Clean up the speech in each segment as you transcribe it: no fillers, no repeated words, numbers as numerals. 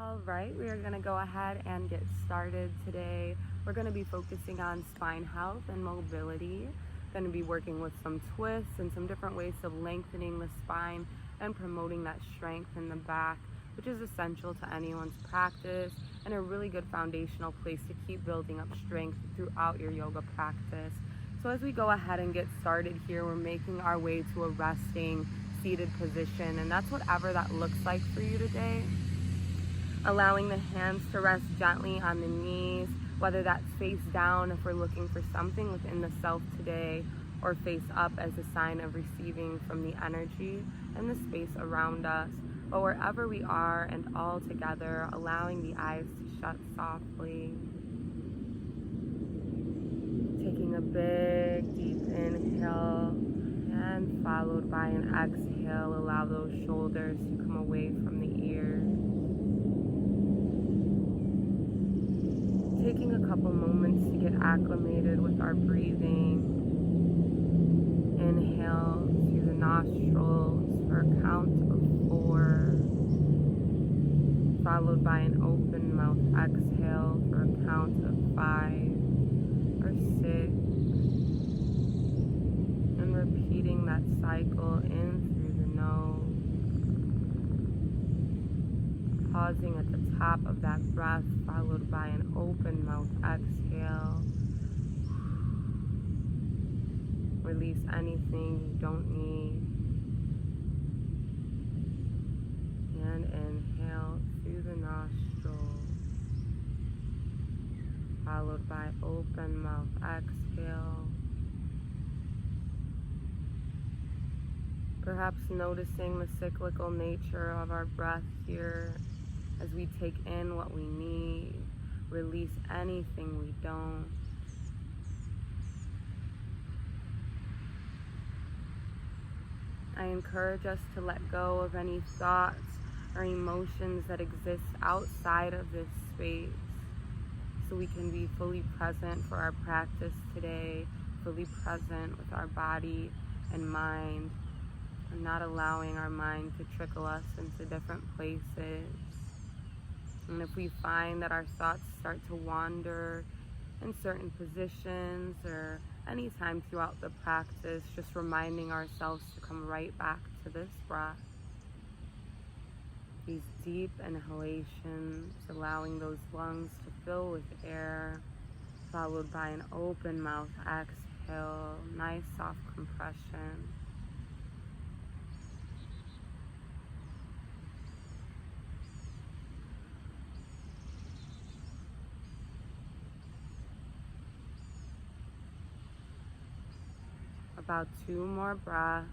All right, we are going to go ahead and get started today. We're going to be focusing on spine health and mobility. Going to be working with some twists and some different ways of lengthening the spine and promoting that strength in the back, which is essential to anyone's practice and a really good foundational place to keep building up strength throughout your yoga practice. So as we go ahead and get started here, we're making our way to a resting seated position, and that's whatever that looks like for you today. Allowing the hands to rest gently on the knees, whether that's face down if we're looking for something within the self today, or face up as a sign of receiving from the energy and the space around us. But wherever we are and all together, allowing the eyes to shut softly. Taking a big, deep inhale and followed by an exhale, allow those shoulders to come away from the ears. Taking a couple moments to get acclimated with our breathing. Inhale through the nostrils for a count of 4, followed by an open mouth exhale for a count of 5 or 6, and repeating that cycle in through the nose. Pausing at the top of that breath, followed by an open mouth exhale. Release anything you don't need. And inhale through the nostrils, followed by open mouth exhale. Perhaps noticing the cyclical nature of our breath here as we take in what we need, release anything we don't. I encourage us to let go of any thoughts or emotions that exist outside of this space so we can be fully present for our practice today, fully present with our body and mind, and not allowing our mind to trickle us into different places. And if we find that our thoughts start to wander in certain positions or any time throughout the practice, just reminding ourselves to come right back to this breath. These deep inhalations, allowing those lungs to fill with air, followed by an open mouth exhale, nice soft compression. About 2 more breaths.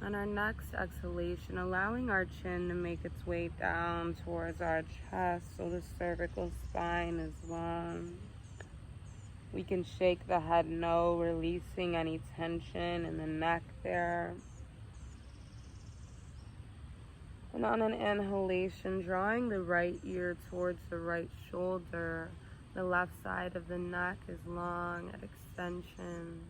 On our next exhalation, allowing our chin to make its way down towards our chest so the cervical spine is long. We can shake the head no, releasing any tension in the neck there. And on an inhalation, drawing the right ear towards the right shoulder. The left side of the neck is long at extension.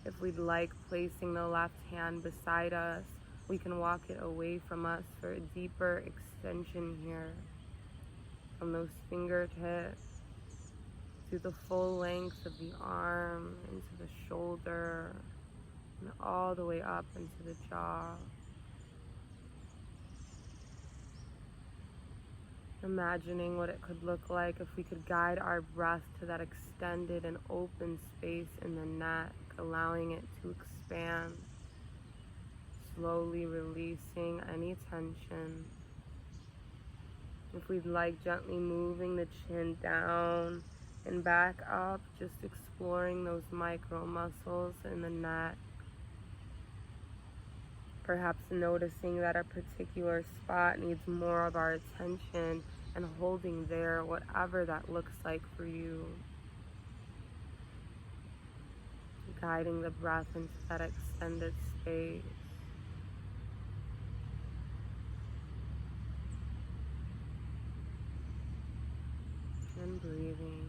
If we'd like, placing the left hand beside us, we can walk it away from us for a deeper extension here. From those fingertips to the full length of the arm, into the shoulder, and all the way up into the jaw. Imagining what it could look like if we could guide our breath to that extended and open space in the neck, allowing it to expand, slowly releasing any tension. If we'd like, gently moving the chin down and back up, just exploring those micro muscles in the neck. Perhaps noticing that a particular spot needs more of our attention and holding there, whatever that looks like for you. Guiding the breath into that extended space. And breathing.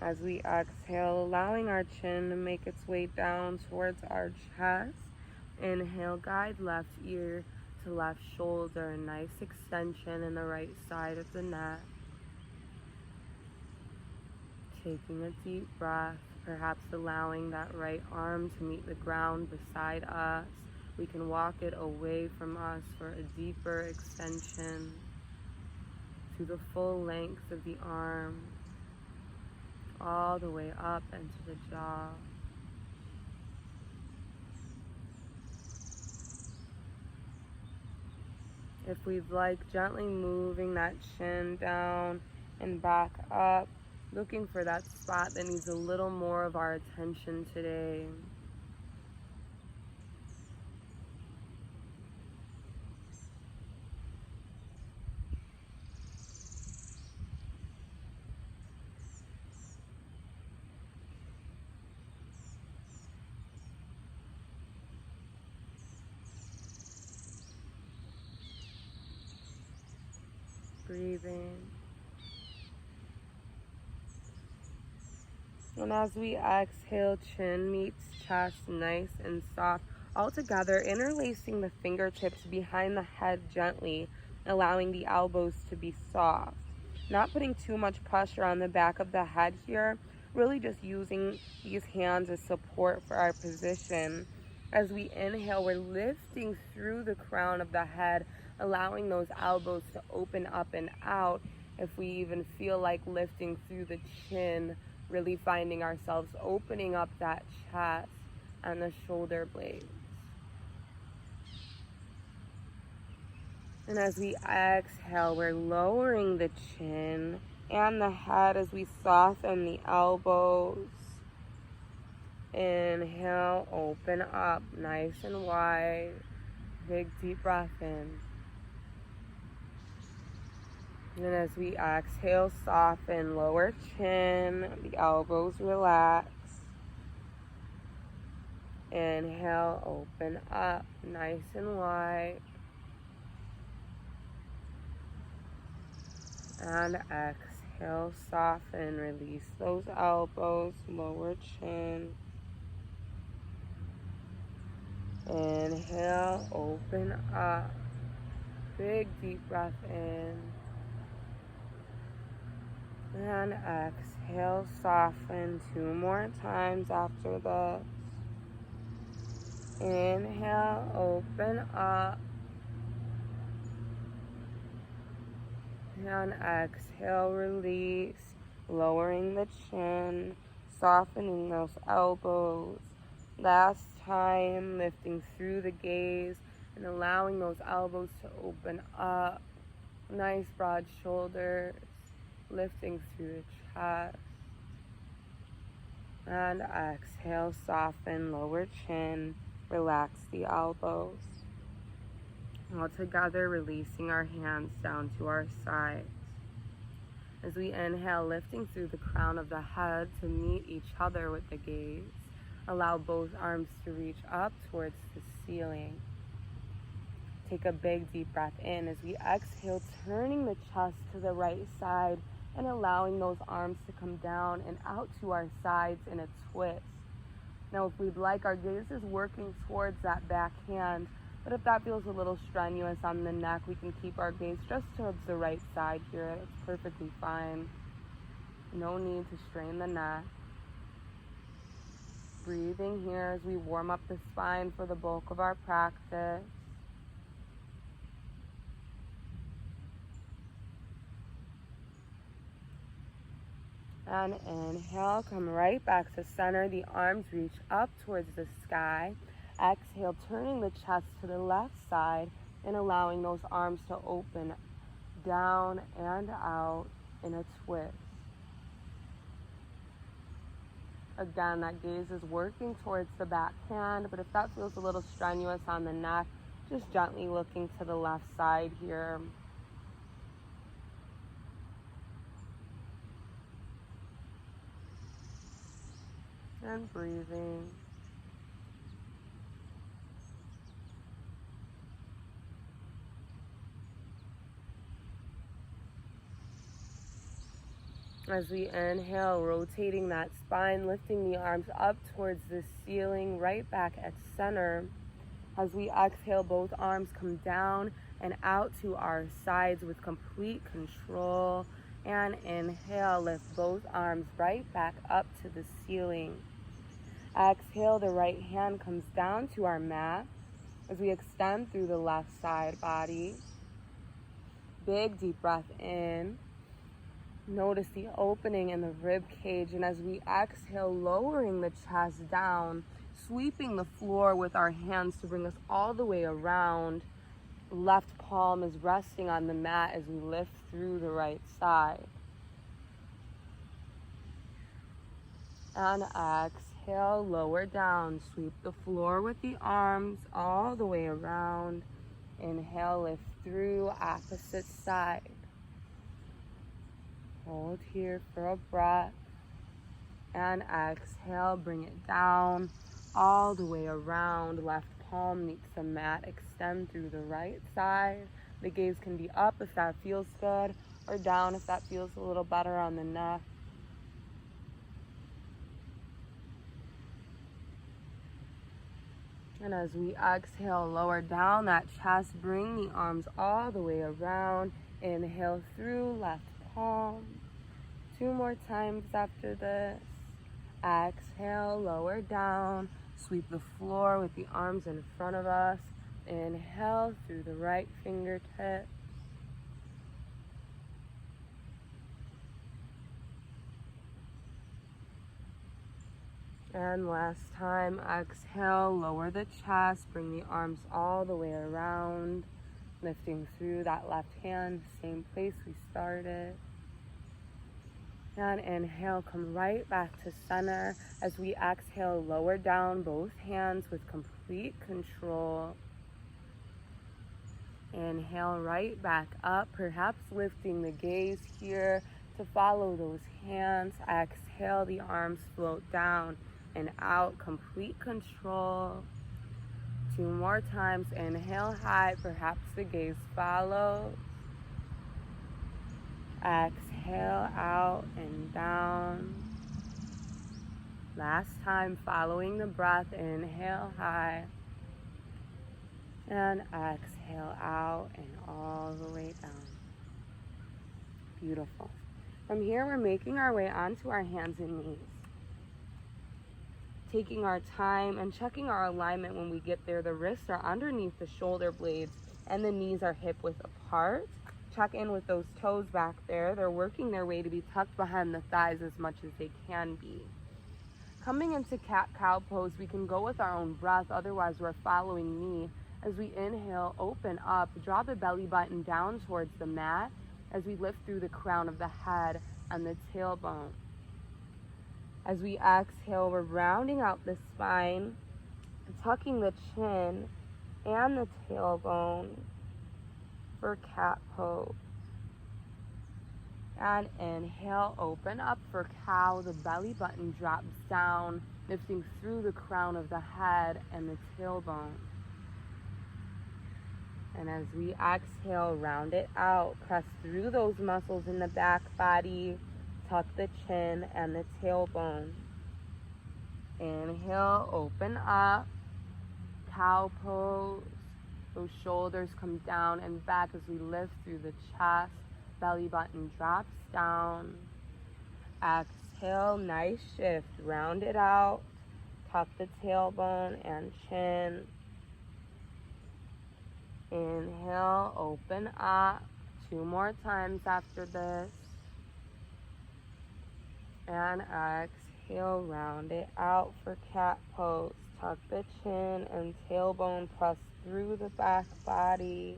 As we exhale, allowing our chin to make its way down towards our chest. Inhale, guide left ear to left shoulder. Nice extension in the right side of the neck. Taking a deep breath, perhaps allowing that right arm to meet the ground beside us. We can walk it away from us for a deeper extension to the full length of the arm, all the way up into the jaw. If we'd like, gently moving that chin down and back up, looking for that spot that needs a little more of our attention today. Breathing. And as we exhale, chin meets chest, nice and soft. All together, interlacing the fingertips behind the head gently, allowing the elbows to be soft. Not putting too much pressure on the back of the head here, really just using these hands as support for our position. As we inhale, we're lifting through the crown of the head, allowing those elbows to open up and out. If we even feel like lifting through the chin, really finding ourselves opening up that chest and the shoulder blades. And as we exhale, we're lowering the chin and the head as we soften the elbows. Inhale, open up nice and wide. Big deep breath in. And as we exhale, soften, lower chin, the elbows relax. Inhale, open up, nice and wide. And exhale, soften, release those elbows, lower chin. Inhale, open up. Big deep breath in. And exhale, soften 2 more times after this. Inhale, open up. And exhale, release, lowering the chin, softening those elbows. Last time, lifting through the gaze and allowing those elbows to open up. Nice broad shoulders, lifting through the chest. And exhale, soften, lower chin, relax the elbows. All together, releasing our hands down to our sides. As we inhale, lifting through the crown of the head to meet each other with the gaze. Allow both arms to reach up towards the ceiling. Take a big deep breath in as we exhale, turning the chest to the right side and allowing those arms to come down and out to our sides in a twist. Now, if we'd like, our gaze is working towards that back hand, but if that feels a little strenuous on the neck, we can keep our gaze just towards the right side here. That's perfectly fine. No need to strain the neck. Breathing here as we warm up the spine for the bulk of our practice. And inhale, come right back to center. The arms reach up towards the sky. Exhale, turning the chest to the left side and allowing those arms to open down and out in a twist. Again, that gaze is working towards the back hand, but if that feels a little strenuous on the neck, just gently looking to the left side here. And breathing. As we inhale, rotating that spine, lifting the arms up towards the ceiling, right back at center. As we exhale, both arms come down and out to our sides with complete control. And inhale, lift both arms right back up to the ceiling. Exhale, the right hand comes down to our mat as we extend through the left side body. Big deep breath in. Notice the opening in the rib cage, and as we exhale, lowering the chest down, sweeping the floor with our hands to bring us all the way around. Left palm is resting on the mat as we lift through the right side. And exhale, lower down, sweep the floor with the arms all the way around. Inhale, lift through, opposite side. Hold here for a breath. And exhale, bring it down all the way around. Left palm meets the mat, extend through the right side. The gaze can be up if that feels good, or down if that feels a little better on the neck. And as we exhale, lower down that chest, bring the arms all the way around. Inhale through, left palm. 2 more times after this. Exhale, lower down. Sweep the floor with the arms in front of us. Inhale through the right fingertips. And last time, exhale, lower the chest, bring the arms all the way around, lifting through that left hand, same place we started. And inhale, come right back to center. As we exhale, lower down both hands with complete control. Inhale, right back up, perhaps lifting the gaze here to follow those hands. Exhale, the arms float down and out, complete control. 2 more times. Inhale high, perhaps the gaze follows. Exhale out and down. Last time, following the breath. Inhale high and exhale out and all the way down. Beautiful. From here, we're making our way onto our hands and knees. Taking our time and checking our alignment when we get there. The wrists are underneath the shoulder blades and the knees are hip width apart. Check in with those toes back there. They're working their way to be tucked behind the thighs as much as they can be. Coming into cat-cow pose, we can go with our own breath, otherwise we're following me. As we inhale, open up, draw the belly button down towards the mat as we lift through the crown of the head and the tailbone. As we exhale, we're rounding out the spine, tucking the chin and the tailbone for cat pose. And inhale, open up for cow. The belly button drops down, lifting through the crown of the head and the tailbone. And as we exhale, round it out, press through those muscles in the back body, tuck the chin and the tailbone. Inhale, open up, cow pose. Those shoulders come down and back as we lift through the chest. Belly button drops down. Exhale, nice shift. Round it out. Tuck the tailbone and chin. Inhale, open up. 2 more times after this. And exhale, round it out for cat pose. Tuck the chin and tailbone, press through the back body.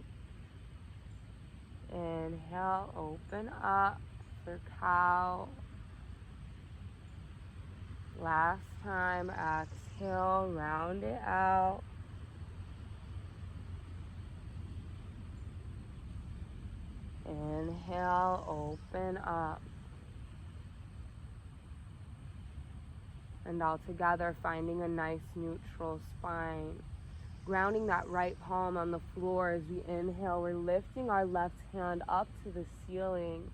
Inhale, open up for cow. Last time, exhale, round it out. Inhale, open up. And all together, finding a nice neutral spine. Grounding that right palm on the floor as we inhale. We're lifting our left hand up to the ceiling.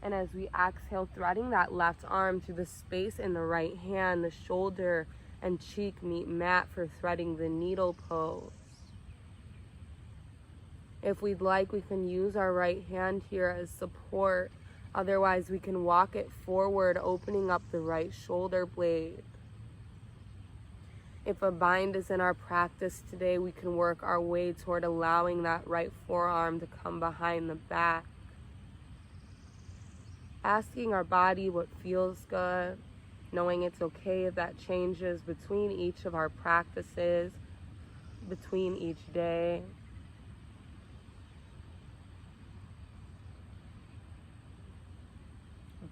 And as we exhale, threading that left arm through the space in the right hand, the shoulder and cheek meet mat for threading the needle pose. If we'd like, we can use our right hand here as support. Otherwise, we can walk it forward, opening up the right shoulder blade. If a bind is in our practice today, we can work our way toward allowing that right forearm to come behind the back. Asking our body what feels good, knowing it's okay if that changes between each of our practices, between each day.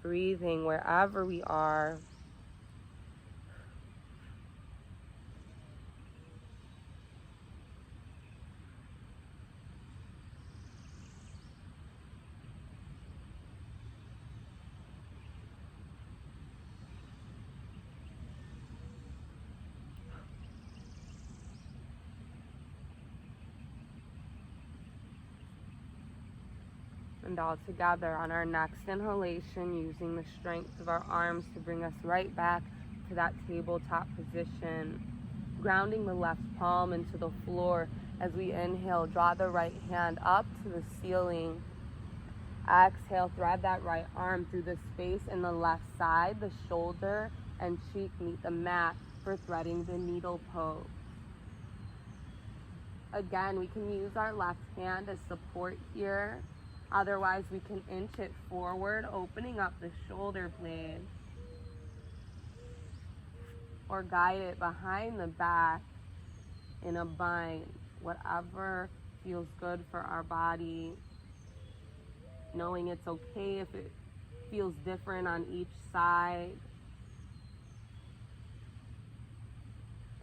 Breathing wherever we are. And all together on our next inhalation, using the strength of our arms to bring us right back to that tabletop position. Grounding the left palm into the floor as we inhale, draw the right hand up to the ceiling. Exhale, thread that right arm through the space in the left side. The shoulder and cheek meet the mat for threading the needle pose. Again, we can use our left hand as support here. Otherwise, we can inch it forward, opening up the shoulder blade. Or guide it behind the back in a bind, whatever feels good for our body. Knowing it's okay if it feels different on each side.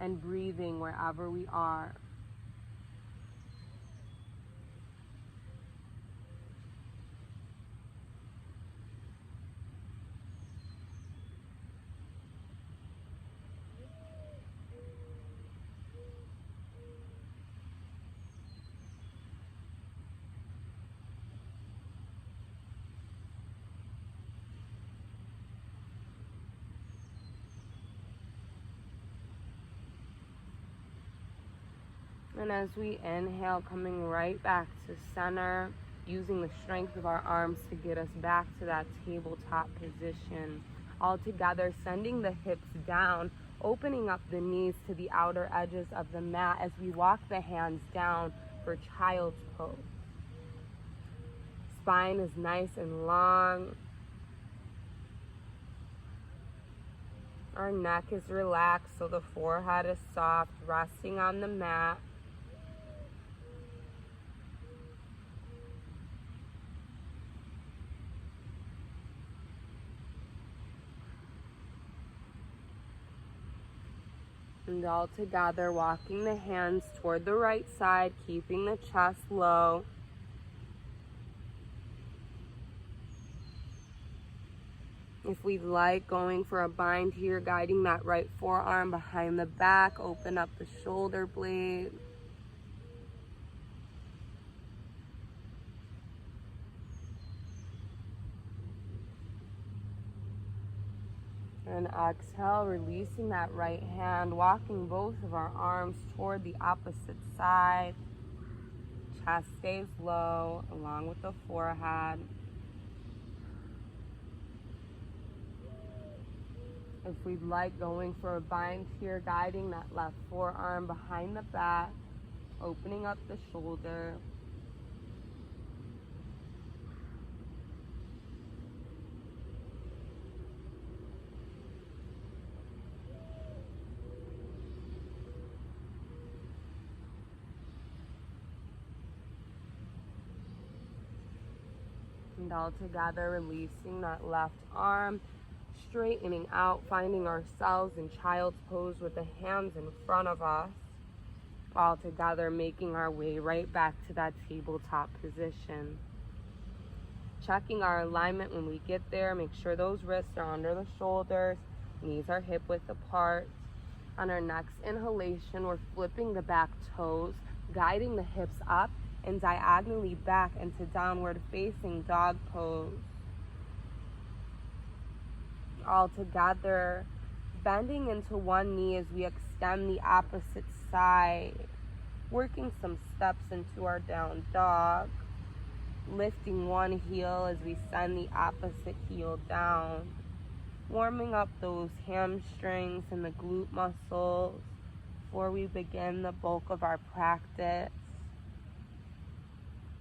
And breathing wherever we are. And as we inhale, coming right back to center, using the strength of our arms to get us back to that tabletop position. All together, sending the hips down, opening up the knees to the outer edges of the mat as we walk the hands down for child's pose. Spine is nice and long. Our neck is relaxed, so the forehead is soft, resting on the mat. And all together, walking the hands toward the right side, keeping the chest low. If we'd like, going for a bind here, guiding that right forearm behind the back, open up the shoulder blade. And exhale, releasing that right hand, walking both of our arms toward the opposite side. Chest stays low, along with the forehead. If we'd like, going for a bind here, guiding that left forearm behind the back, opening up the shoulder. And all together, releasing that left arm, straightening out, finding ourselves in child's pose with the hands in front of us. All together, making our way right back to that tabletop position. Checking our alignment when we get there. Make sure those wrists are under the shoulders, knees are hip width apart. On our next inhalation, we're flipping the back toes, guiding the hips up and diagonally back into downward facing dog pose. All together, bending into one knee as we extend the opposite side, working some steps into our down dog, lifting one heel as we send the opposite heel down, warming up those hamstrings and the glute muscles before we begin the bulk of our practice.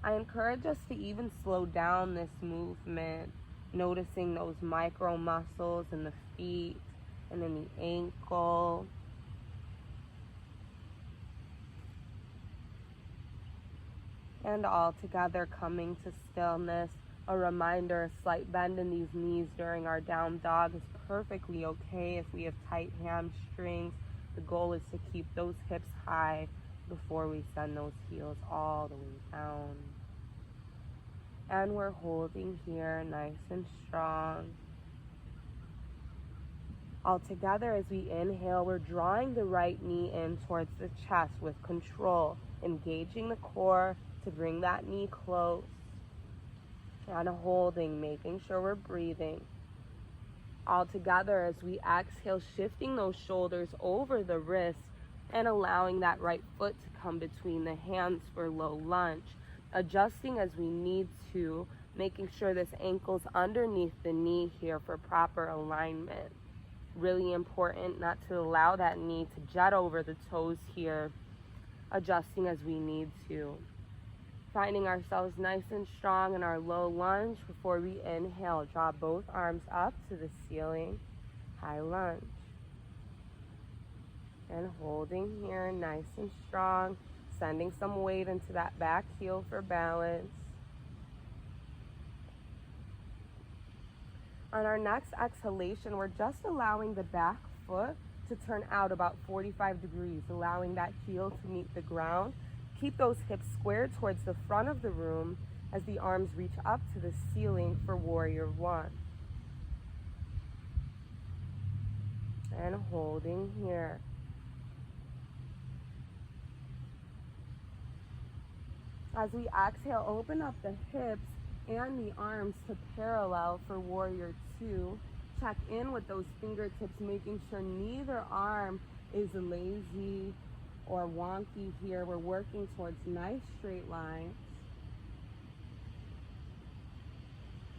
I encourage us to even slow down this movement, noticing those micro muscles in the feet and in the ankle. And all together coming to stillness. A reminder, a slight bend in these knees during our down dog is perfectly okay if we have tight hamstrings. The goal is to keep those hips high before we send those heels all the way down. And we're holding here nice and strong. All together as we inhale, we're drawing the right knee in towards the chest with control, engaging the core to bring that knee close. And holding, making sure we're breathing. All together as we exhale, shifting those shoulders over the wrists and allowing that right foot to come between the hands for low lunge. Adjusting as we need to, making sure this ankle's underneath the knee here for proper alignment. Really important not to allow that knee to jet over the toes here. Adjusting as we need to. Finding ourselves nice and strong in our low lunge before we inhale. Draw both arms up to the ceiling. High lunge. And holding here nice and strong. Sending some weight into that back heel for balance. On our next exhalation, we're just allowing the back foot to turn out about 45 degrees, allowing that heel to meet the ground. Keep those hips squared towards the front of the room as the arms reach up to the ceiling for warrior one. And holding here. As we exhale, open up the hips and the arms to parallel for warrior two. Check in with those fingertips, making sure neither arm is lazy or wonky here. We're working towards nice straight lines.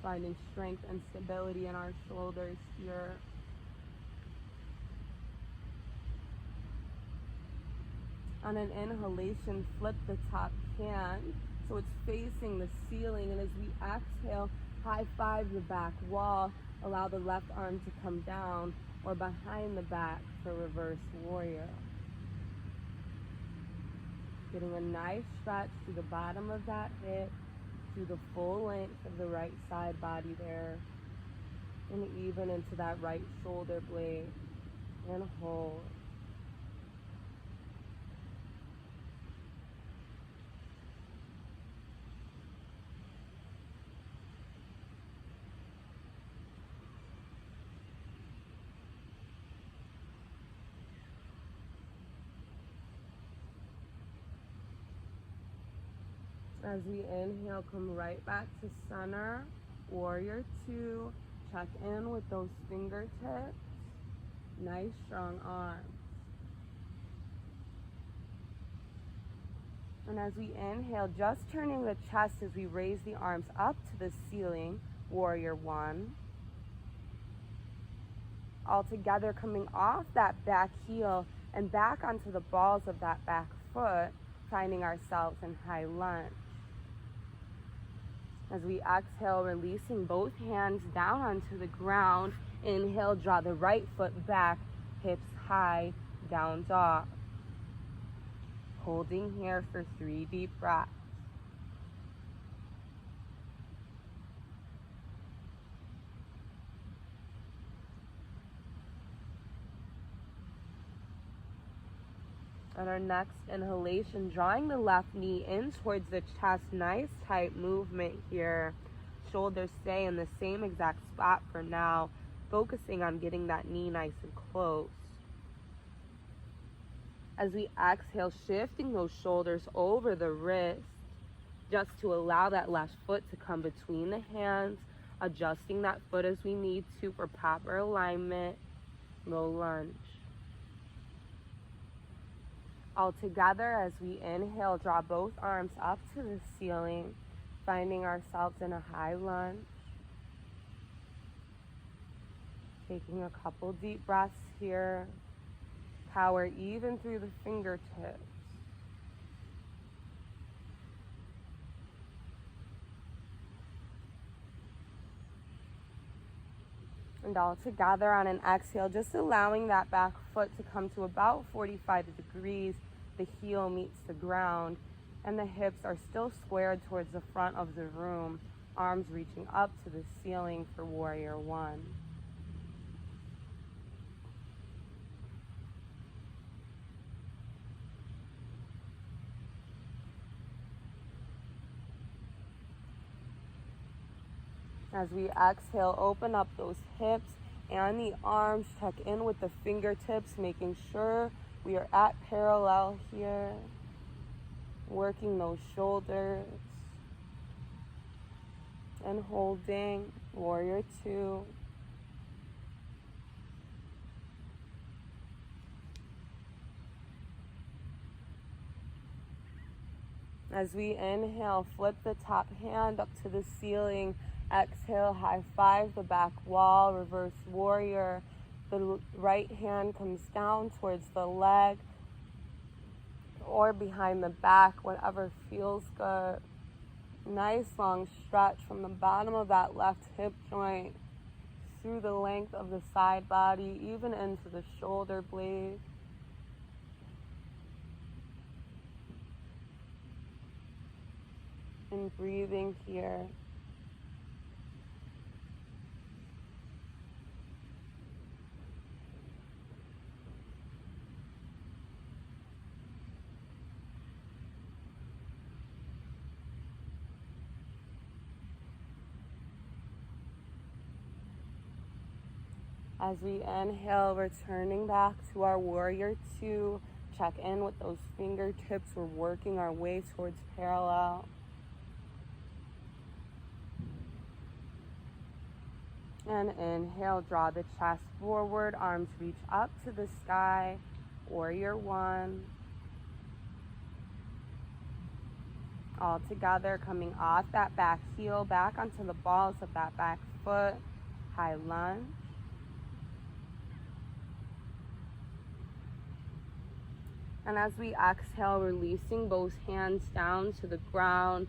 Finding strength and stability in our shoulders here. On an inhalation, flip the top hand so it's facing the ceiling, and as we exhale, high five the back wall. Allow the left arm to come down or behind the back for reverse warrior. Getting a nice stretch through the bottom of that hip, through the full length of the right side body there, and even into that right shoulder blade, and hold. As we inhale, come right back to center, warrior two. Check in with those fingertips. Nice strong arms. And as we inhale, just turning the chest as we raise the arms up to the ceiling, warrior one. All together, coming off that back heel and back onto the balls of that back foot, finding ourselves in high lunge. As we exhale, releasing both hands down onto the ground. Inhale, draw the right foot back, hips high, down dog. Holding here for 3 deep breaths. On our next inhalation, drawing the left knee in towards the chest. Nice tight movement here. Shoulders stay in the same exact spot for now, focusing on getting that knee nice and close. As we exhale, shifting those shoulders over the wrist, just to allow that left foot to come between the hands, adjusting that foot as we need to for proper alignment. Low lunge. All together, as we inhale, draw both arms up to the ceiling, finding ourselves in a high lunge. Taking a couple deep breaths here. Power even through the fingertips. And all together on an exhale, just allowing that back foot to come to about 45 degrees. The heel meets the ground and the hips are still squared towards the front of the room, arms reaching up to the ceiling for warrior one. As we exhale, open up those hips and the arms, check in with the fingertips, making sure we are at parallel here, working those shoulders and holding warrior two. As we inhale, flip the top hand up to the ceiling. Exhale, high five the back wall, reverse warrior. The right hand comes down towards the leg or behind the back, whatever feels good. Nice long stretch from the bottom of that left hip joint through the length of the side body, even into the shoulder blade. And breathing here. As we inhale, returning back to our warrior two, check in with those fingertips. We're working our way towards parallel. And inhale, draw the chest forward, arms reach up to the sky, warrior one. All together, coming off that back heel, back onto the balls of that back foot, high lunge. And as we exhale, releasing both hands down to the ground,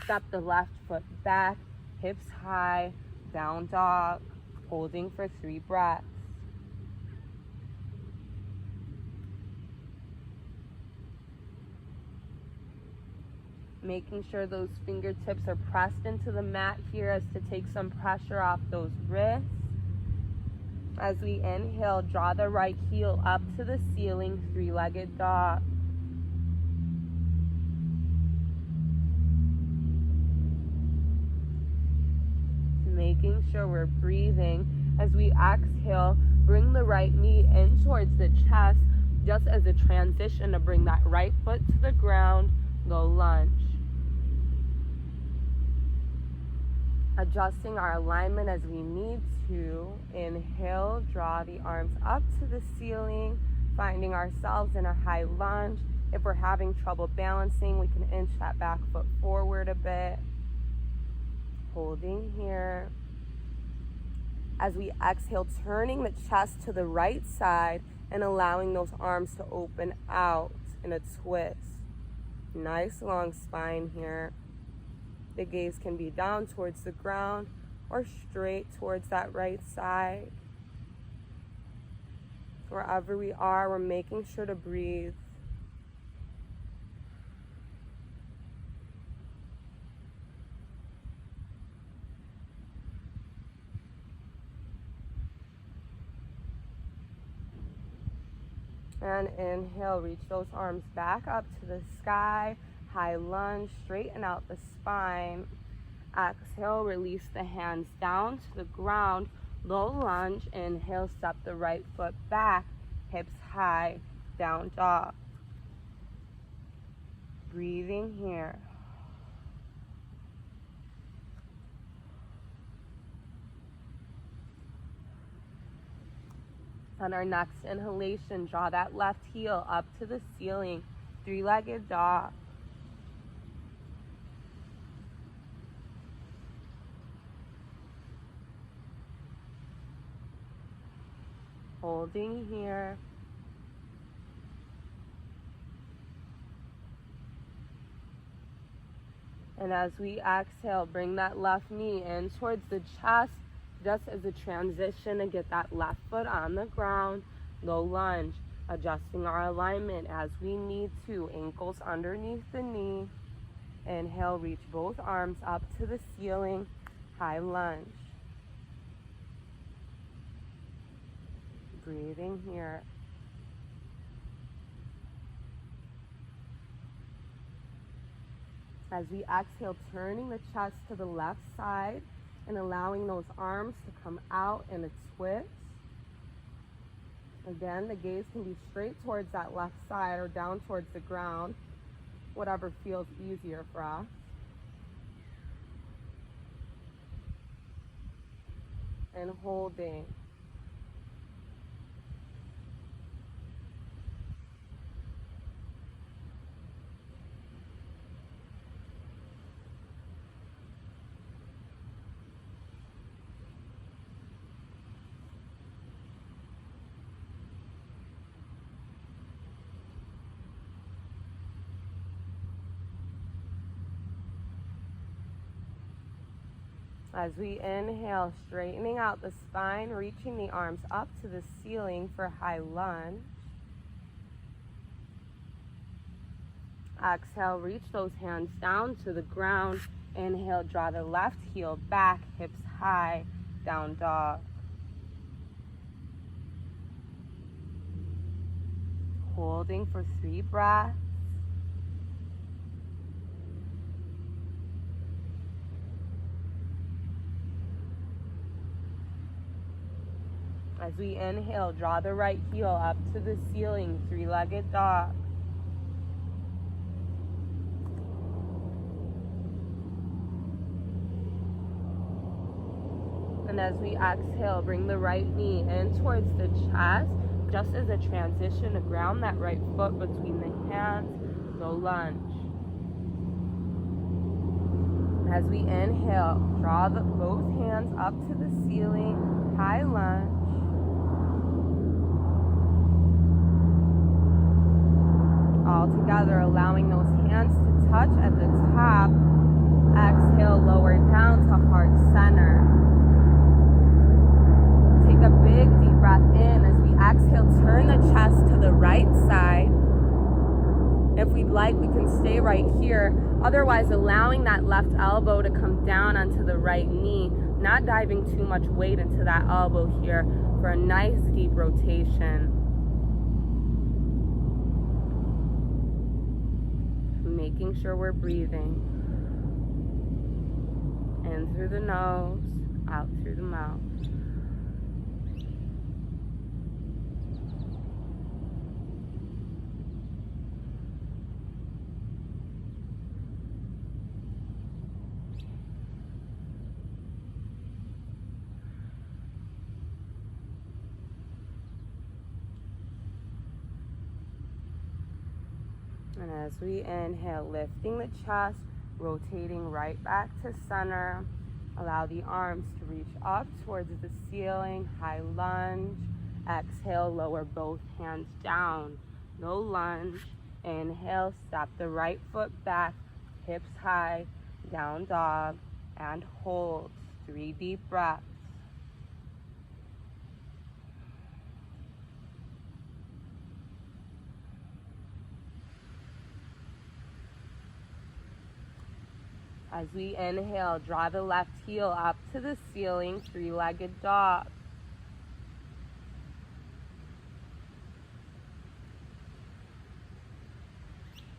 step the left foot back, hips high, down dog, holding for 3 breaths. Making sure those fingertips are pressed into the mat here as to take some pressure off those wrists. As we inhale, draw the right heel up to the ceiling, 3-legged dog. Making sure we're breathing. As we exhale, bring the right knee in towards the chest, just as a transition to bring that right foot to the ground, low lunge. Adjusting our alignment as we need to. Inhale, draw the arms up to the ceiling, finding ourselves in a high lunge. If we're having trouble balancing, we can inch that back foot forward a bit. Holding here. As we exhale, turning the chest to the right side and allowing those arms to open out in a twist. Nice long spine here. The gaze can be down towards the ground or straight towards that right side. Wherever we are, we're making sure to breathe. And inhale, reach those arms back up to the sky. High lunge, straighten out the spine. Exhale, release the hands down to the ground. Low lunge, inhale, step the right foot back, hips high, down dog. Breathing here. On our next inhalation, draw that left heel up to the ceiling, three-legged dog. Holding here. And as we exhale, bring that left knee in towards the chest, just as a transition to get that left foot on the ground. Low lunge, adjusting our alignment as we need to. Ankles underneath the knee. Inhale, reach both arms up to the ceiling. High lunge. Breathing here. As we exhale, turning the chest to the left side and allowing those arms to come out in a twist. Again, the gaze can be straight towards that left side or down towards the ground, whatever feels easier for us. And holding. As we inhale, straightening out the spine, reaching the arms up to the ceiling for high lunge. Exhale, reach those hands down to the ground. Inhale, draw the left heel back, hips high, down dog. Holding for 3 breaths. As we inhale, draw the right heel up to the ceiling, three-legged dog. And as we exhale, bring the right knee in towards the chest, just as a transition to ground that right foot between the hands, low lunge. As we inhale, draw both hands up to the ceiling, high lunge. All together, allowing those hands to touch at the top. Exhale, lower down to heart center. Take a big deep breath in. As we exhale, turn the chest to the right side. If we'd like, we can stay right here. Otherwise, allowing that left elbow to come down onto the right knee, not diving too much weight into that elbow here for a nice deep rotation. Making sure we're breathing in through the nose, out through the mouth. And as we inhale, lifting the chest, rotating right back to center. Allow the arms to reach up towards the ceiling, high lunge. Exhale, lower both hands down, low lunge. Inhale, step the right foot back, hips high, down dog, and hold. 3 deep breaths. As we inhale, draw the left heel up to the ceiling, three-legged dog.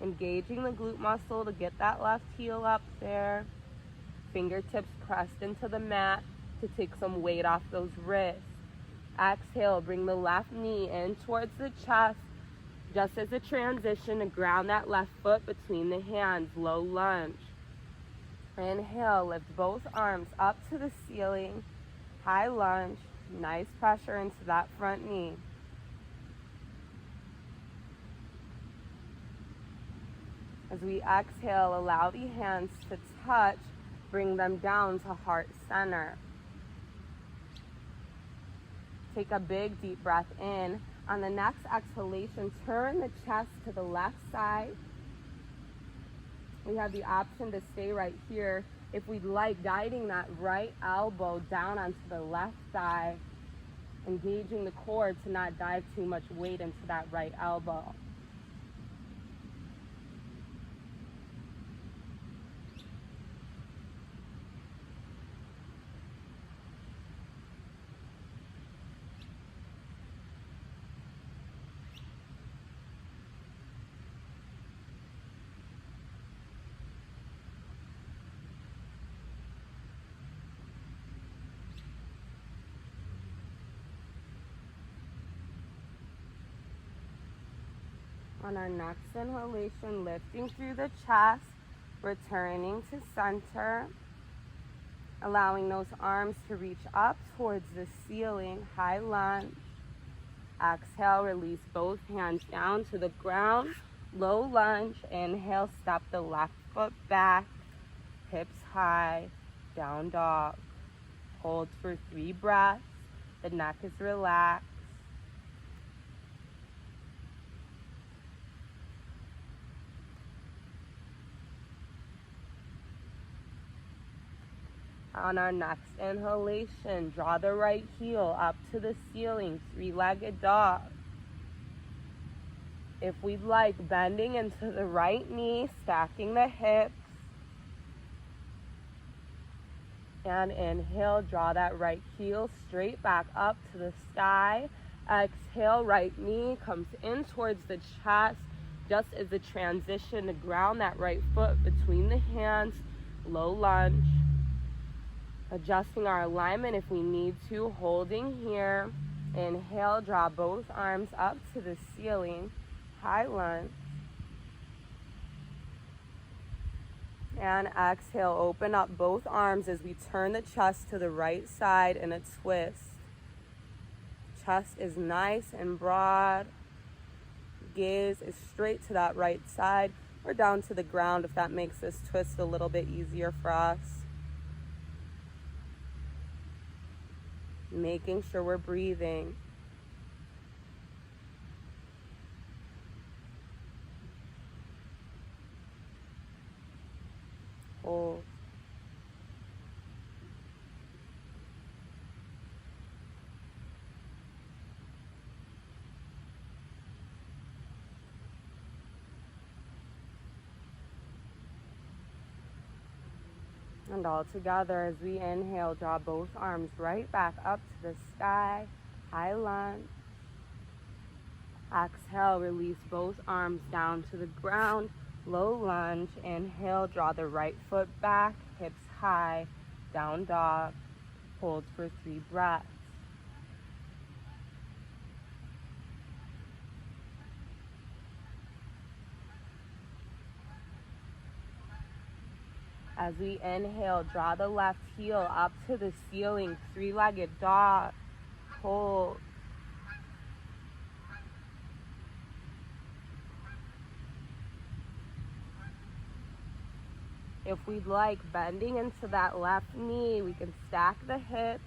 Engaging the glute muscle to get that left heel up there. Fingertips pressed into the mat to take some weight off those wrists. Exhale, bring the left knee in towards the chest, just as a transition to ground that left foot between the hands, low lunge. Inhale, lift both arms up to the ceiling, high lunge, nice pressure into that front knee. As we exhale, allow the hands to touch, bring them down to heart center. Take a big deep breath in. On the next exhalation, turn the chest to the left side. We have the option to stay right here. If we'd like, guiding that right elbow down onto the left thigh, engaging the core to not dive too much weight into that right elbow. On our next inhalation, lifting through the chest, returning to center, allowing those arms to reach up towards the ceiling, high lunge. Exhale, release both hands down to the ground, low lunge. Inhale, step the left foot back, hips high, down dog. Hold for 3 breaths. The neck is relaxed. On our next inhalation, draw the right heel up to the ceiling, 3-legged dog. If we'd like, bending into the right knee, stacking the hips. And inhale, draw that right heel straight back up to the sky. Exhale, right knee comes in towards the chest, just as a transition to ground that right foot between the hands, low lunge. Adjusting our alignment if we need to, holding here. Inhale, draw both arms up to the ceiling, high lunge. And exhale, open up both arms as we turn the chest to the right side in a twist. Chest is nice and broad. Gaze is straight to that right side or down to the ground if that makes this twist a little bit easier for us. Making sure we're breathing. Hold. And all together as we inhale, draw both arms right back up to the sky, high lunge. Exhale, release both arms down to the ground, low lunge. Inhale, draw the right foot back, hips high, down dog. Hold for 3 breaths. As we inhale, draw the left heel up to the ceiling, 3-legged dog. Hold. If we'd like, bending into that left knee, we can stack the hips.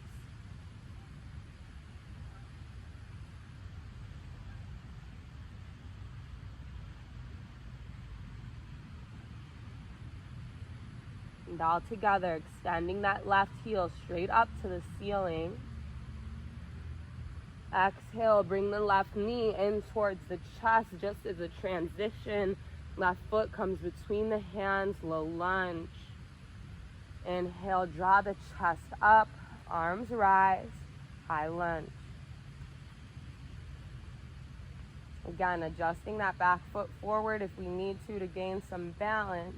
And all together, extending that left heel straight up to the ceiling. Exhale, bring the left knee in towards the chest just as a transition. Left foot comes between the hands, low lunge. Inhale, draw the chest up, arms rise, high lunge. Again, adjusting that back foot forward if we need to gain some balance.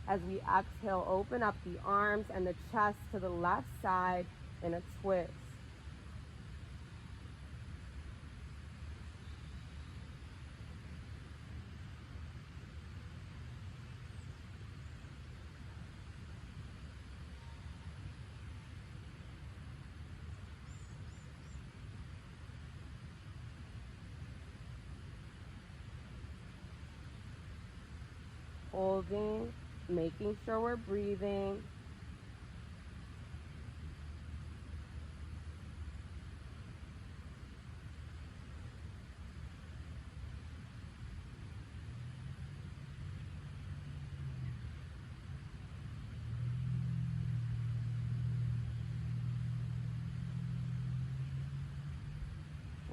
As we exhale, open up the arms and the chest to the left side in a twist. Holding, making sure we're breathing.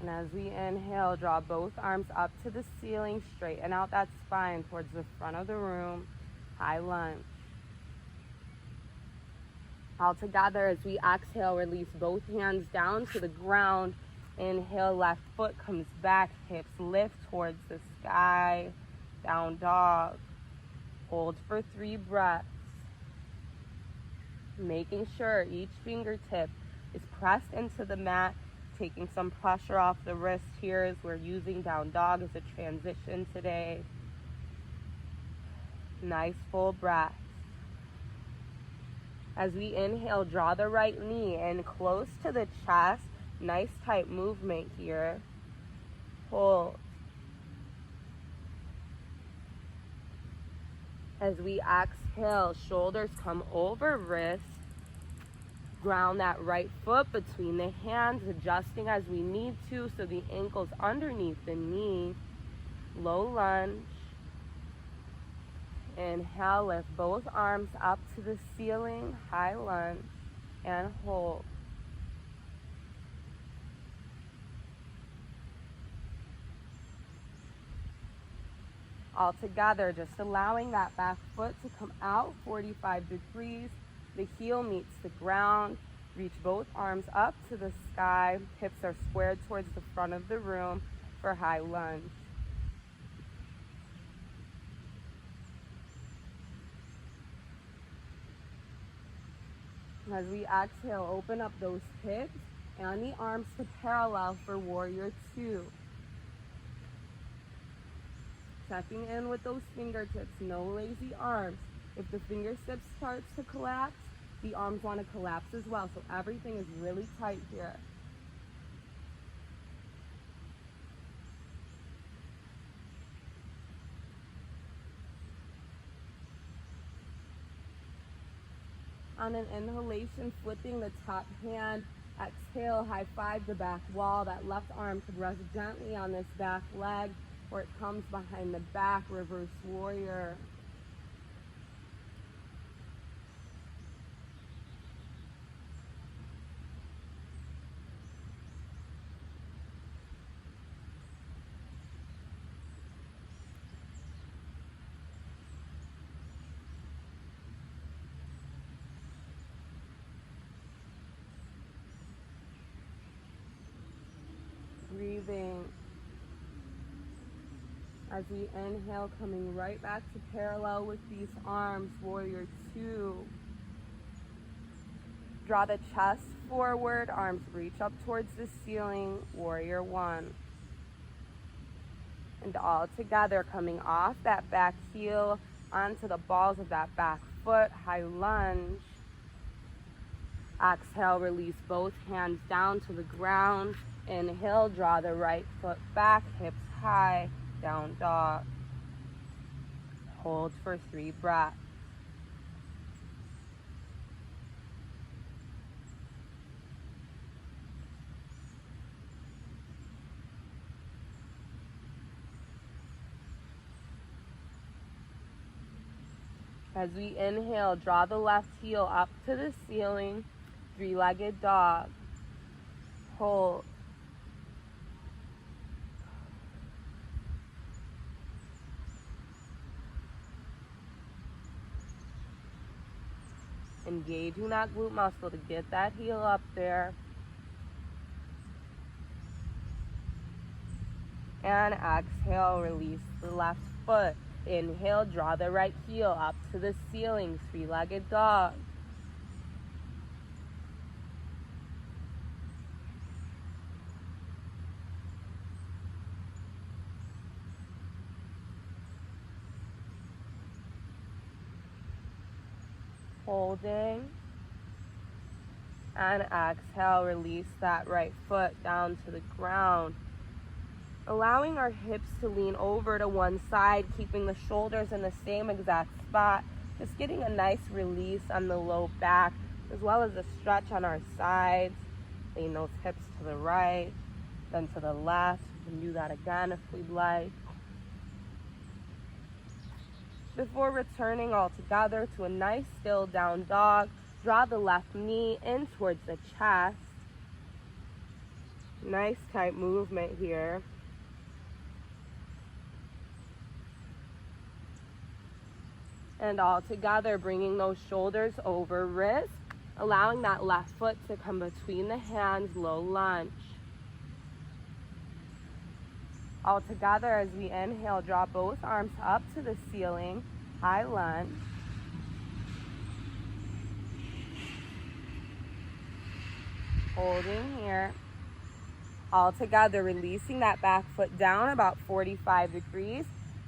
And as we inhale, draw both arms up to the ceiling, straighten out that spine towards the front of the room, high lunge. All together, as we exhale, release both hands down to the ground. Inhale, left foot comes back, hips lift towards the sky, down dog. Hold for 3 breaths. Making sure each fingertip is pressed into the mat, taking some pressure off the wrist here as we're using down dog as a transition today. Nice full breath. As we inhale, draw the right knee in close to the chest. Nice tight movement here. Hold. As we exhale, shoulders come over wrists. Ground that right foot between the hands, adjusting as we need to so the ankle's underneath the knee. Low lunge. Inhale, lift both arms up to the ceiling, high lunge, and hold. All together, just allowing that back foot to come out 45 degrees. The heel meets the ground. Reach both arms up to the sky. Hips are squared towards the front of the room for high lunge. As we exhale, open up those hips and the arms to parallel for warrior 2. Checking in with those fingertips, no lazy arms. If the fingertips start to collapse, the arms want to collapse as well. So everything is really tight here. On an inhalation, flipping the top hand. Exhale, high five the back wall. That left arm could rest gently on this back leg, or it comes behind the back, reverse warrior. Breathing. As we inhale, coming right back to parallel with these arms, warrior 2. Draw the chest forward, arms reach up towards the ceiling, warrior 1. And all together, coming off that back heel onto the balls of that back foot, high lunge. Exhale, release both hands down to the ground. Inhale, draw the right foot back, hips high, down dog. Hold for 3 breaths. As we inhale, draw the left heel up to the ceiling, 3-legged dog. Hold. Engaging that glute muscle to get that heel up there. And exhale, release the left foot. Inhale, draw the right heel up to the ceiling, 3-legged dog. Holding. And exhale, release that right foot down to the ground. Allowing our hips to lean over to one side, keeping the shoulders in the same exact spot. Just getting a nice release on the low back, as well as a stretch on our sides. Lean those hips to the right, then to the left. We can do that again if we'd like. Before returning all together to a nice still down dog, draw the left knee in towards the chest. Nice tight movement here. And all together, bringing those shoulders over wrists, allowing that left foot to come between the hands, low lunge. All together, as we inhale, draw both arms up to the ceiling, high lunge. Holding here. All together, releasing that back foot down about 45 degrees.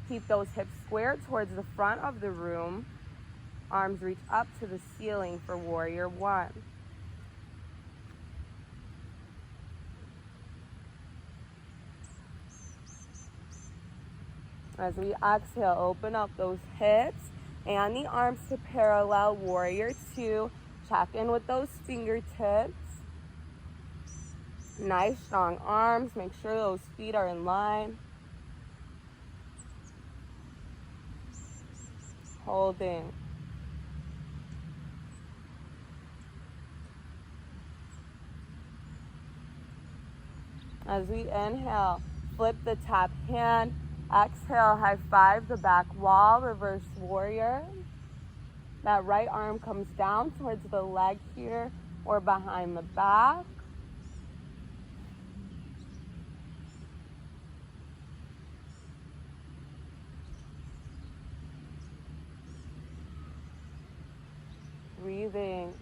Keep those hips squared towards the front of the room. Arms reach up to the ceiling for warrior one. As we exhale, open up those hips and the arms to parallel, warrior two. Check in with those fingertips. Nice strong arms, make sure those feet are in line. Holding. As we inhale, flip the top hand. Exhale, high five the back wall, reverse warrior. That right arm comes down towards the leg here or behind the back. Breathing.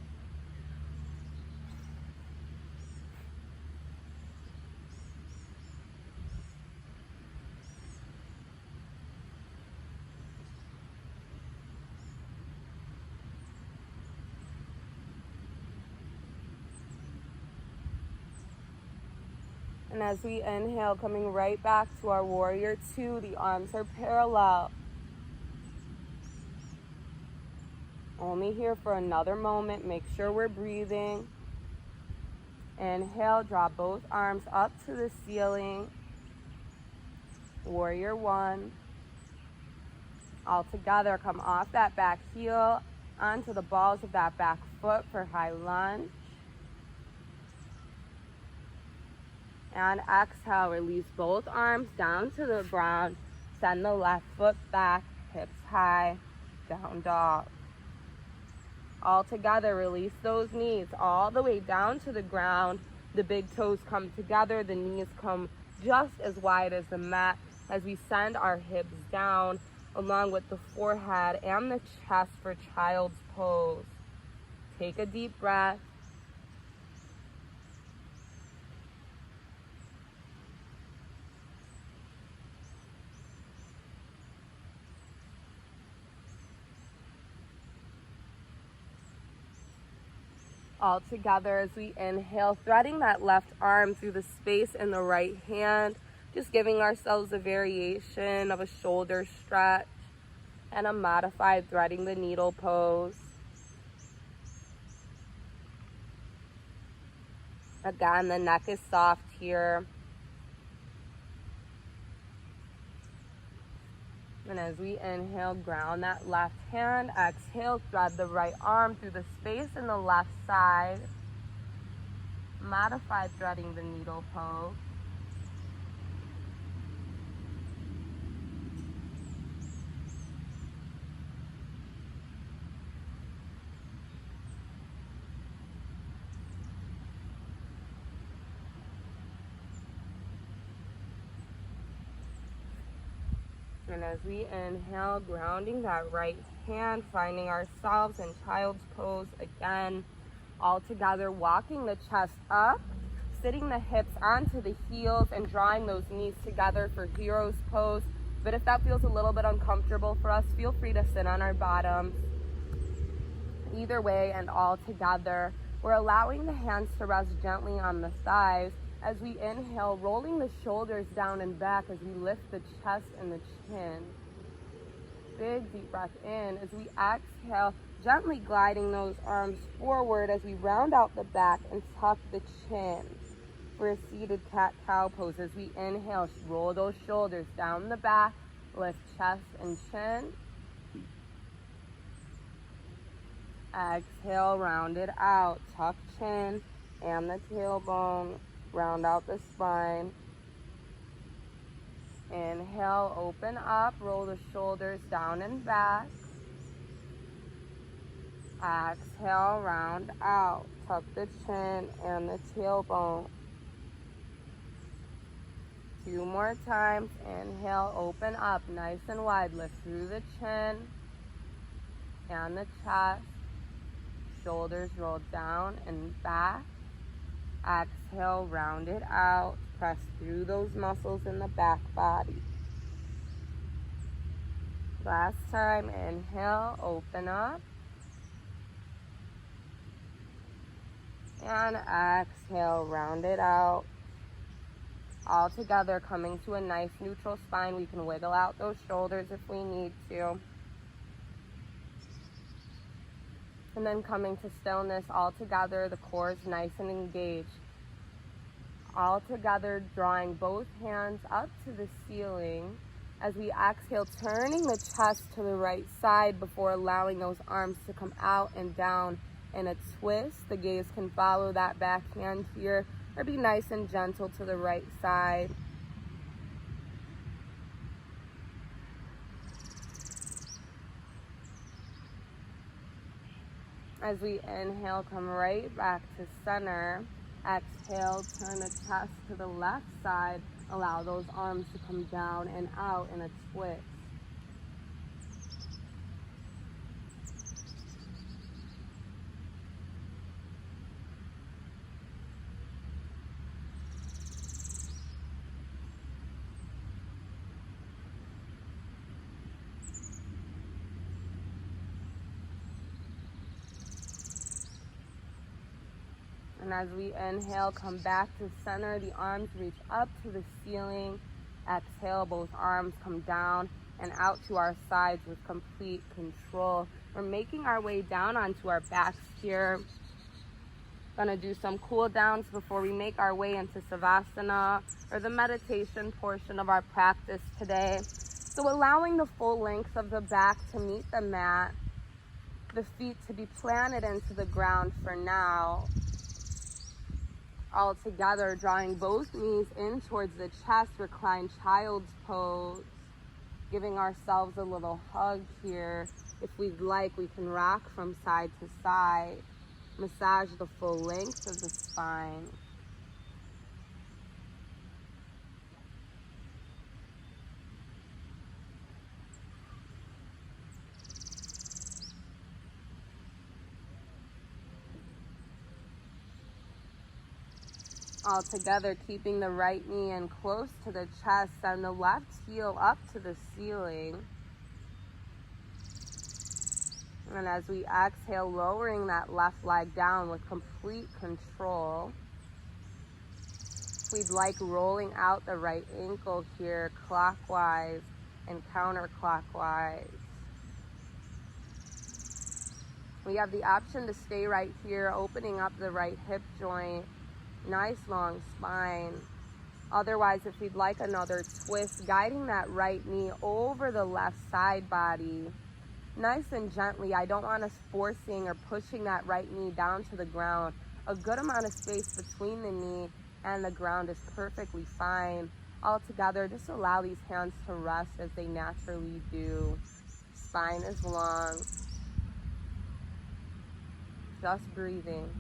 And as we inhale, coming right back to our warrior two, the arms are parallel. Only here for another moment. Make sure we're breathing. Inhale, draw both arms up to the ceiling. Warrior one. All together, come off that back heel onto the balls of that back foot for high lunge. And exhale, release both arms down to the ground. Send the left foot back, hips high, down dog. All together, release those knees all the way down to the ground. The big toes come together, the knees come just as wide as the mat as we send our hips down along with the forehead and the chest for child's pose. Take a deep breath. All together as we inhale, threading that left arm through the space in the right hand, just giving ourselves a variation of a shoulder stretch and a modified threading the needle pose. Again, the neck is soft here. And as we inhale, ground that left hand. Exhale, thread the right arm through the space in the left side. Modified threading the needle pose. And as we inhale, grounding that right hand, finding ourselves in child's pose again. All together, walking the chest up, sitting the hips onto the heels and drawing those knees together for hero's pose. But if that feels a little bit uncomfortable for us, feel free to sit on our bottoms. Either way, and all together, we're allowing the hands to rest gently on the thighs As we inhale, rolling the shoulders down and back as we lift the chest and the chin. Big deep breath in. As we exhale, gently gliding those arms forward as we round out the back and tuck the chin for a seated cat-cow pose. As we inhale, roll those shoulders down the back, lift chest and chin. Exhale, round it out, tuck chin and the tailbone, round out the spine. Inhale, open up, roll the shoulders down and back. Exhale, round out, tuck the chin and the tailbone. 2 more times. Inhale, open up, nice and wide, lift through the chin and the chest. Shoulders roll down and back. Exhale, round it out. Press through those muscles in the back body. Last time, inhale, open up. And exhale, round it out. All together, coming to a nice neutral spine. We can wiggle out those shoulders if we need to. And then coming to stillness, all together, the core is nice and engaged. All together, drawing both hands up to the ceiling. As we exhale, turning the chest to the right side before allowing those arms to come out and down in a twist. The gaze can follow that back hand here, or be nice and gentle to the right side. As we inhale, come right back to center. Exhale, turn the chest to the left side. Allow those arms to come down and out in a twist. And as we inhale, come back to center. The arms reach up to the ceiling. Exhale, both arms come down and out to our sides with complete control. We're making our way down onto our backs here. Gonna do some cool downs before we make our way into Savasana, or the meditation portion of our practice today. So allowing the full length of the back to meet the mat, the feet to be planted into the ground for now. All together, drawing both knees in towards the chest, recline child's pose. Giving ourselves a little hug here. If we'd like, we can rock from side to side. Massage the full length of the spine. All together, keeping the right knee in close to the chest and the left heel up to the ceiling. And as we exhale, lowering that left leg down with complete control. If we'd like, rolling out the right ankle here, clockwise and counterclockwise. We have the option to stay right here, opening up the right hip joint. Nice long spine. Otherwise, if we'd like another twist, guiding that right knee over the left side body. Nice and gently. I don't want us forcing or pushing that right knee down to the ground. A good amount of space between the knee and the ground is perfectly fine. All together, just allow these hands to rest as they naturally do. Spine is long. Just breathing.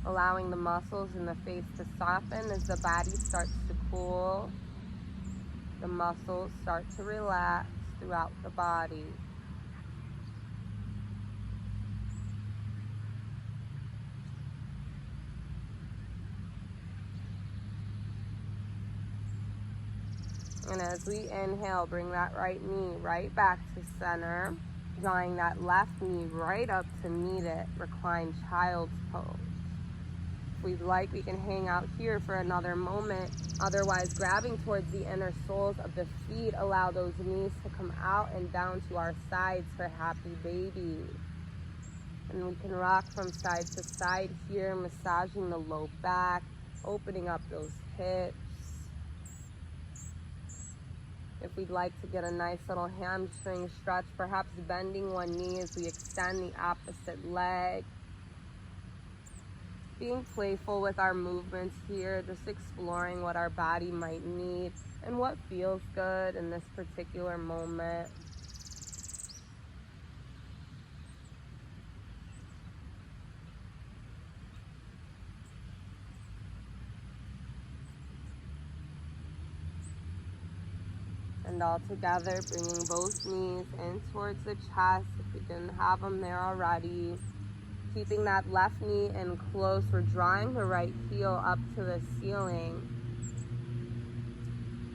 Allowing the muscles in the face to soften as the body starts to cool. The muscles start to relax throughout the body. And as we inhale, bring that right knee right back to center, drawing that left knee right up to meet it, recline child's pose. If we'd like, we can hang out here for another moment. Otherwise, grabbing towards the inner soles of the feet, allow those knees to come out and down to our sides for happy baby. And we can rock from side to side here, massaging the low back, opening up those hips. If we'd like to get a nice little hamstring stretch, perhaps bending one knee as we extend the opposite leg. Being playful with our movements here, just exploring what our body might need and what feels good in this particular moment. And all together, bringing both knees in towards the chest if we didn't have them there already. Keeping that left knee in close, we're drawing the right heel up to the ceiling.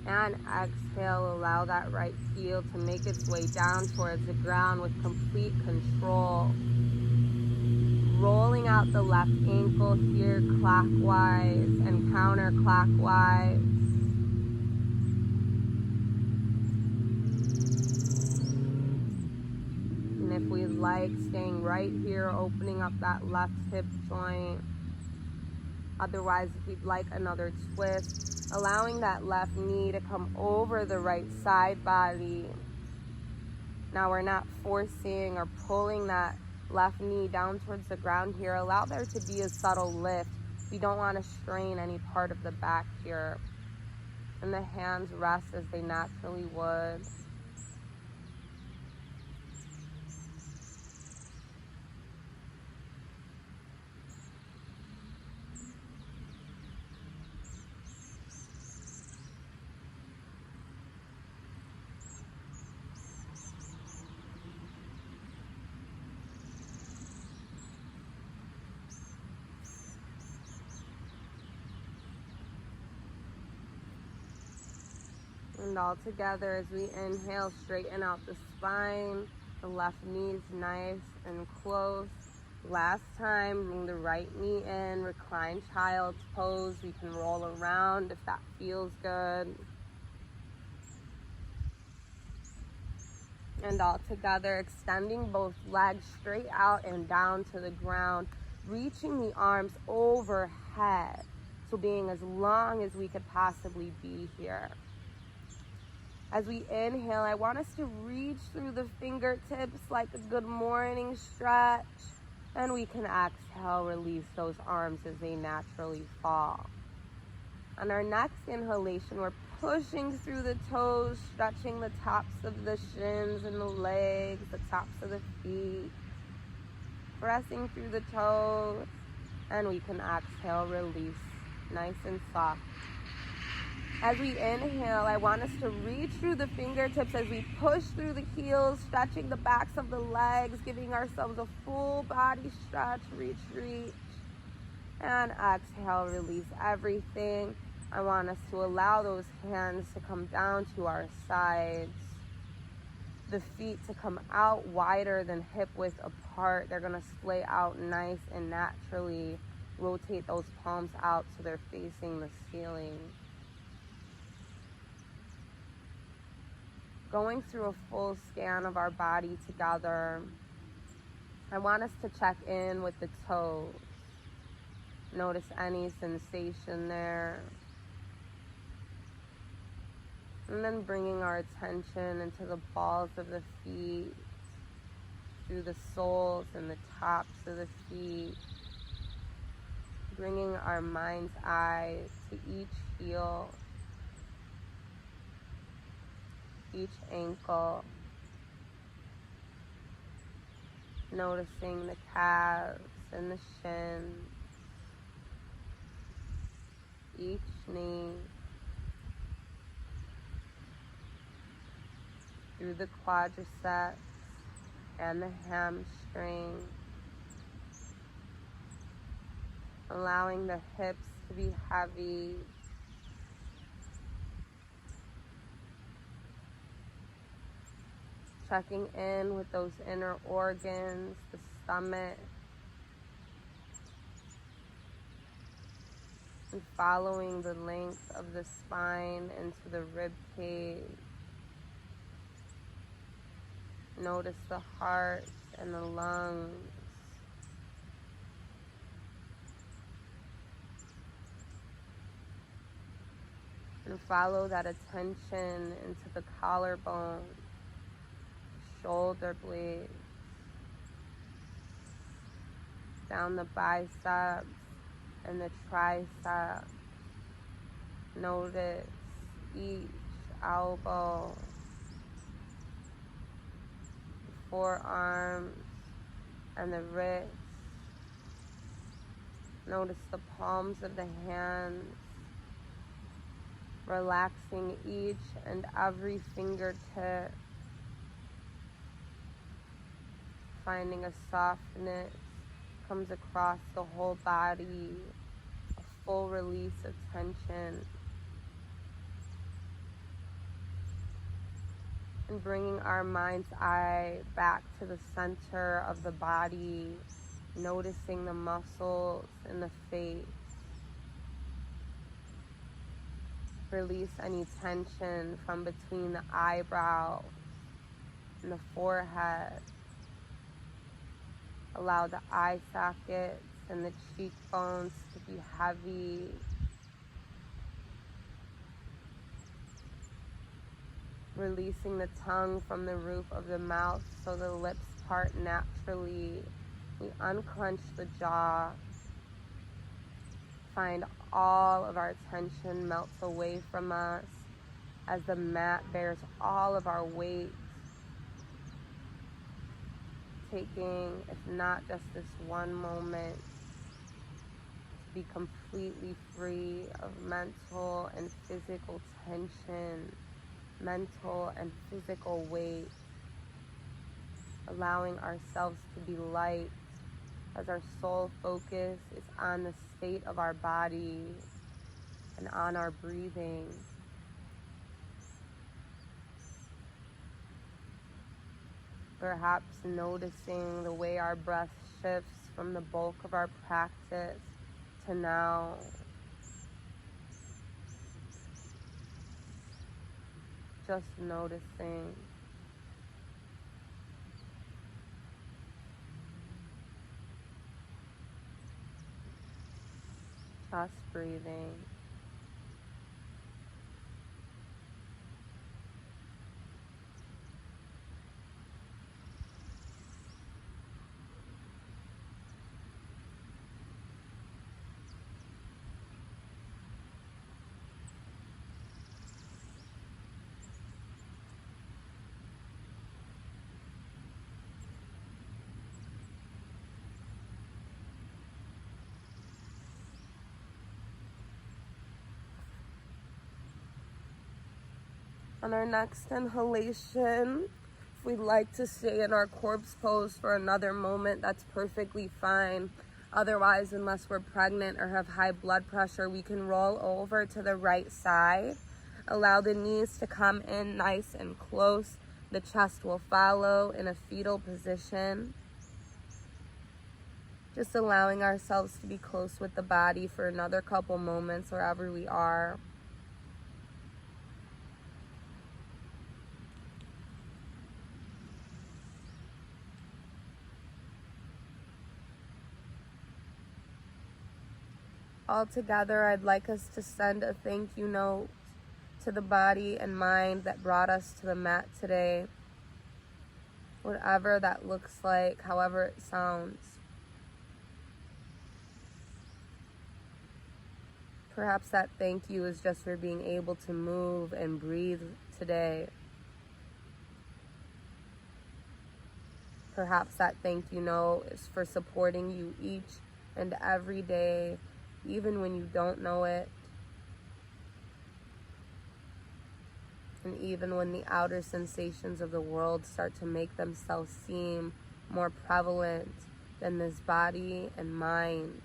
And exhale, allow that right heel to make its way down towards the ground with complete control. Rolling out the left ankle here clockwise and counterclockwise. And if we like, staying right here, opening up that left hip joint. Otherwise, if we'd like another twist, allowing that left knee to come over the right side body. Now we're not forcing or pulling that left knee down towards the ground here. Allow there to be a subtle lift. We don't want to strain any part of the back here. And the hands rest as they naturally would. And all together as we inhale, straighten out the spine. The left knee is nice and close. Last time, bring the right knee in, recline child's pose. We can roll around if that feels good. And all together, extending both legs straight out and down to the ground, reaching the arms overhead. So being as long as we could possibly be here. As we inhale, I want us to reach through the fingertips like a good morning stretch. And we can exhale, release those arms as they naturally fall. On our next inhalation, we're pushing through the toes, stretching the tops of the shins and the legs, the tops of the feet. Pressing through the toes. And we can exhale, release, nice and soft. As we inhale, I want us to reach through the fingertips as we push through the heels, stretching the backs of the legs, giving ourselves a full body stretch, reach, reach. And exhale, release everything. I want us to allow those hands to come down to our sides. The feet to come out wider than hip width apart. They're gonna splay out nice and naturally. Rotate those palms out so they're facing the ceiling. Going through a full scan of our body together, I want us to check in with the toes. Notice any sensation there. And then bringing our attention into the balls of the feet, through the soles and the tops of the feet. Bringing our mind's eyes to each heel, each ankle, noticing the calves and the shins, each knee, through the quadriceps and the hamstring, allowing the hips to be heavy, checking in with those inner organs, the stomach, and following the length of the spine into the rib cage. Notice the heart and the lungs. And follow that attention into the collarbone, shoulder blades, down the biceps and the triceps. Notice each elbow, the forearms and the wrists. Notice the palms of the hands, relaxing each and every fingertip, finding a softness comes across the whole body, a full release of tension, and bringing our mind's eye back to the center of the body, noticing the muscles in the face. Release any tension from between the eyebrows and the forehead. Allow the eye sockets and the cheekbones to be heavy. Releasing the tongue from the roof of the mouth so the lips part naturally. We unclench the jaw. Find all of our tension melts away from us as the mat bears all of our weight. Taking, if not just this one moment, to be completely free of mental and physical tension, mental and physical weight, allowing ourselves to be light as our sole focus is on the state of our body and on our breathing. Perhaps noticing the way our breath shifts from the bulk of our practice to now. Just noticing. Just breathing. On our next inhalation, if we'd like to stay in our corpse pose for another moment, that's perfectly fine. Otherwise, unless we're pregnant or have high blood pressure, we can roll over to the right side. Allow the knees to come in nice and close. The chest will follow in a fetal position. Just allowing ourselves to be close with the body for another couple moments wherever we are. Altogether, I'd like us to send a thank you note to the body and mind that brought us to the mat today. Whatever that looks like, however it sounds. Perhaps that thank you is just for being able to move and breathe today. Perhaps that thank you note is for supporting you each and every day, even when you don't know it, and even when the outer sensations of the world start to make themselves seem more prevalent than this body and mind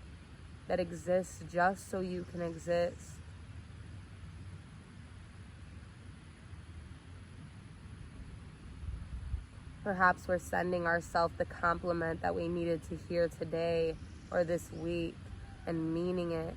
that exists just so you can exist. Perhaps we're sending ourselves the compliment that we needed to hear today or this week and meaning it.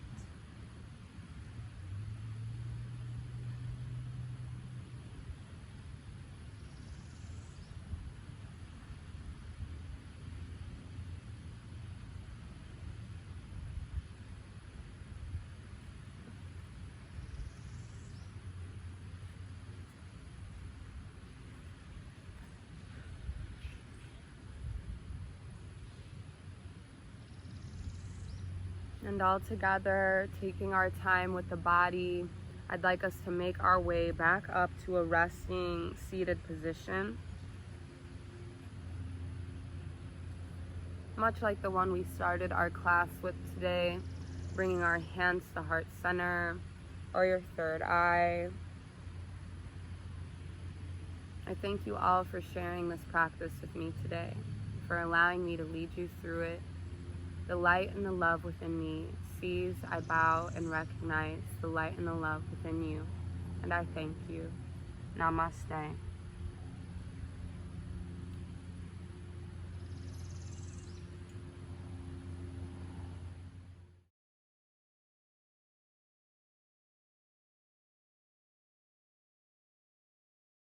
And all together, taking our time with the body, I'd like us to make our way back up to a resting seated position. Much like the one we started our class with today, bringing our hands to heart center or your third eye. I thank you all for sharing this practice with me today, for allowing me to lead you through it. The light and the love within me sees, I bow and recognize the light and the love within you, and I thank you. Namaste.